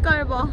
색깔 봐.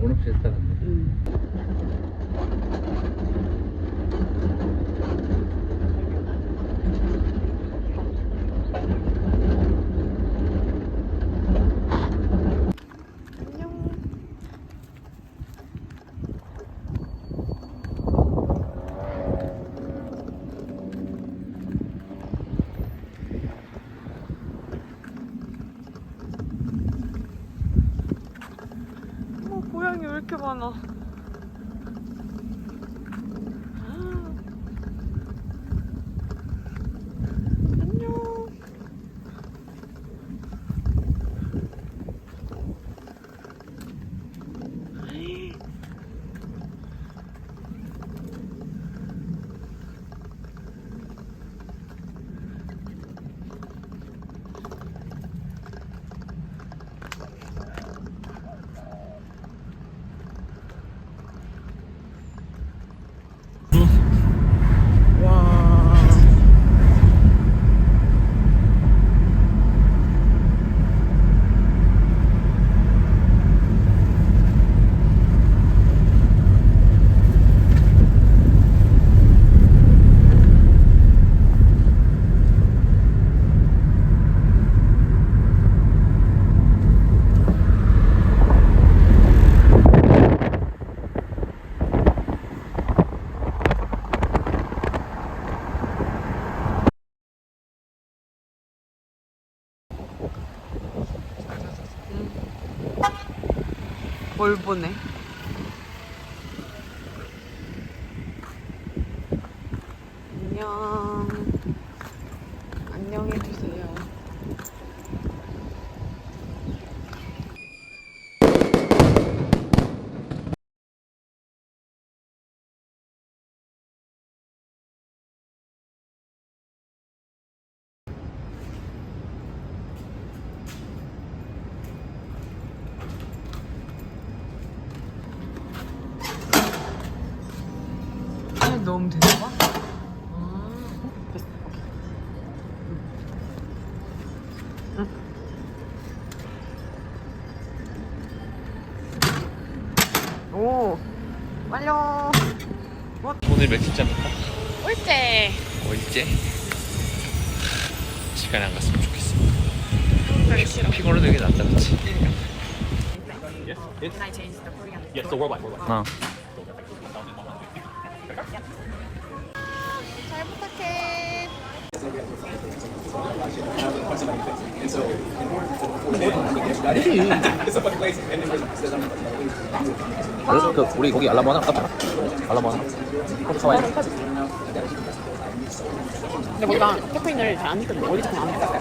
오늘 비슷하던데. 고양이 왜 이렇게 많아? 안녕. 뭘 보내? 안녕. 안녕해주세요. 넣으면 되는 거야? 됐어. 오, 완료. 오늘 며칠 잡을까? 꼴째. 월제? 시간이 안 갔으면 좋겠어. 피곤해도 이게 낫다, 그치? Yes, so worldwide. 어. 잘 부탁해. 그래서 우리 거기 알라모 하나 깎아. 알라모 하나. 사와야. 근데 뭔가 체크인을 잘 안 했거든. 어디 체크인 안 했어.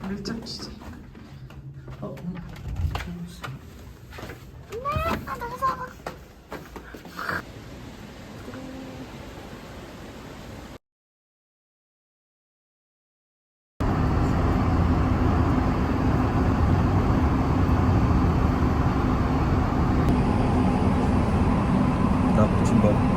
밀접 취재. 나 붙임밥.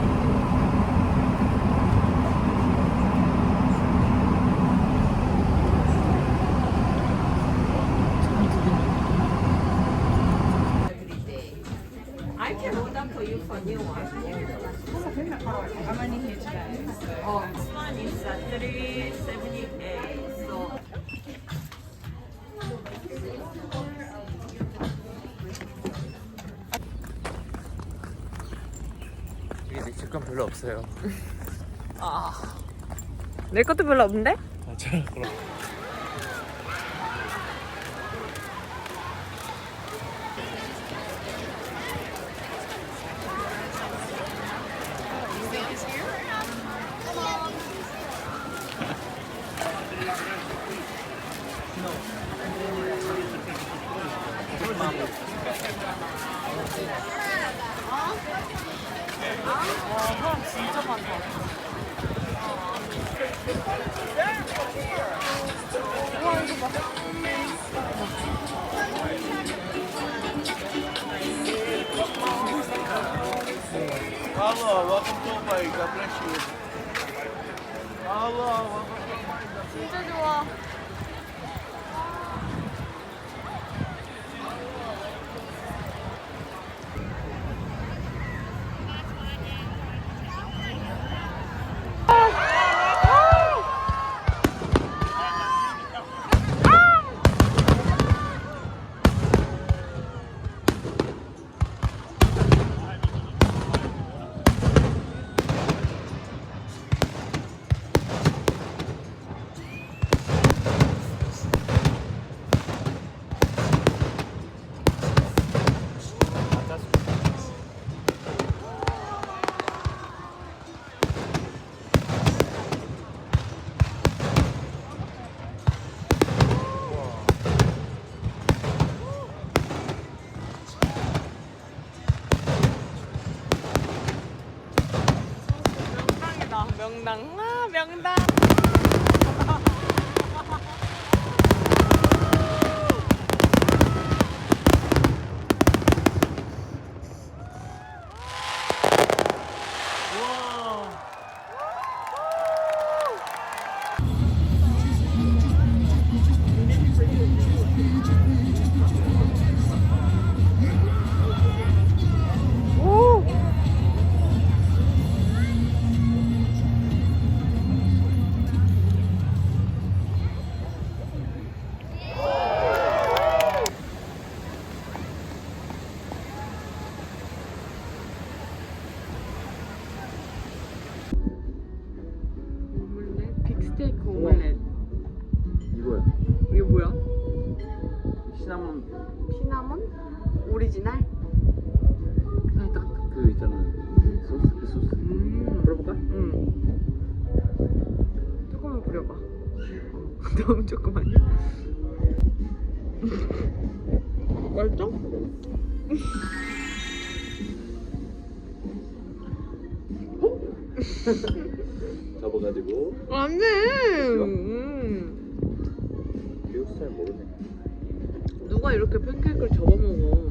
I can order for you for new one. How many each guys? Oh, this one is 378. So 이게 내 직감 별로 없어요. 내 것도 별로 없는데? 맞아. 그럼. 사람 진짜 많다. 와 이거 봐. Hello, welcome to Hawaii. God bless you. Hello, welcome. 진짜 좋아. 명당. 아, 명당. 오믈렛, 빅스테이크 오믈렛. 이거야. 이게 뭐야? 시나몬. 시나몬? 오리지널? 살짝 그 있잖아. 그 소스, 그 소스. 풀어볼까? 응. 조금만 뿌려봐. 너무 조금 아니야? 맛있어? 접어가지고. 안 돼! 미국 스타일 모르네. 누가 이렇게 팬케이크를 접어먹어?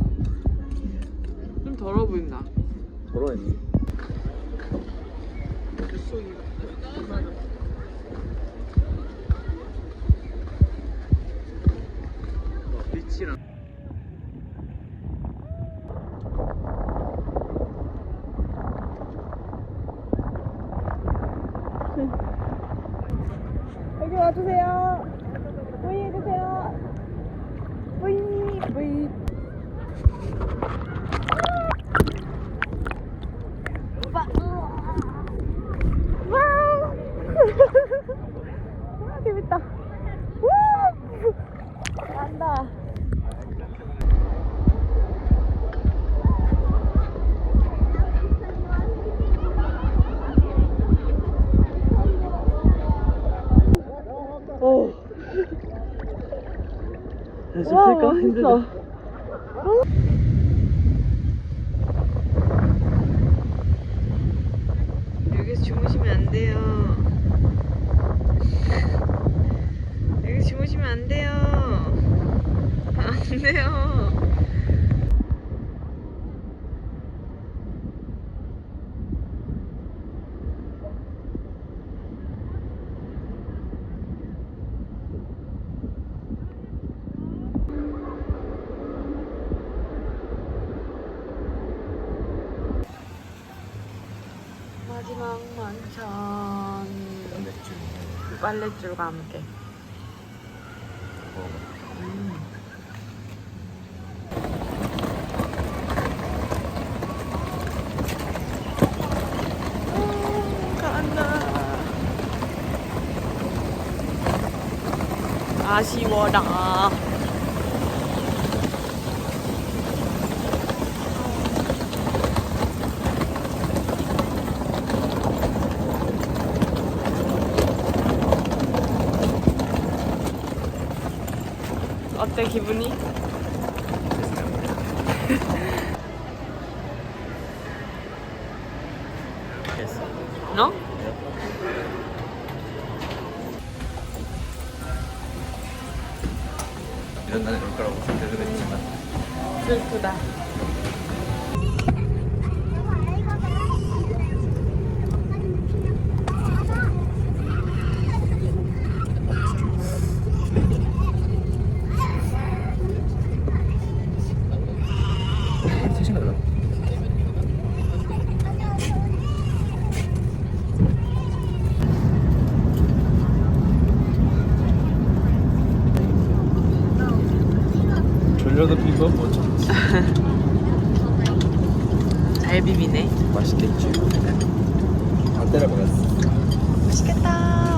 좀 더러워 보인다. 더러워했니? 리치랑. 여기 와주세요. 뿌이 해주세요. 뿌이 뿌이. 오빠. 와. 와 재밌다. 와. 간다. 오. 다시 풀까? 힘들어. 여기서 주무시면 안 돼요. 여기서 주무시면 안 돼요. 안 돼요. 마지막 만찬 빨랫줄과 함께. 간다. 아쉬워라. 어때 기분이? 너? 이런 날에 올 거라고 생각은 했지만 슬프다. 셋인가 그럼? 졸려도 비벼 못 참지. 잘 비비네. 맛있겠지. 안 때려 먹었어. 맛있겠다.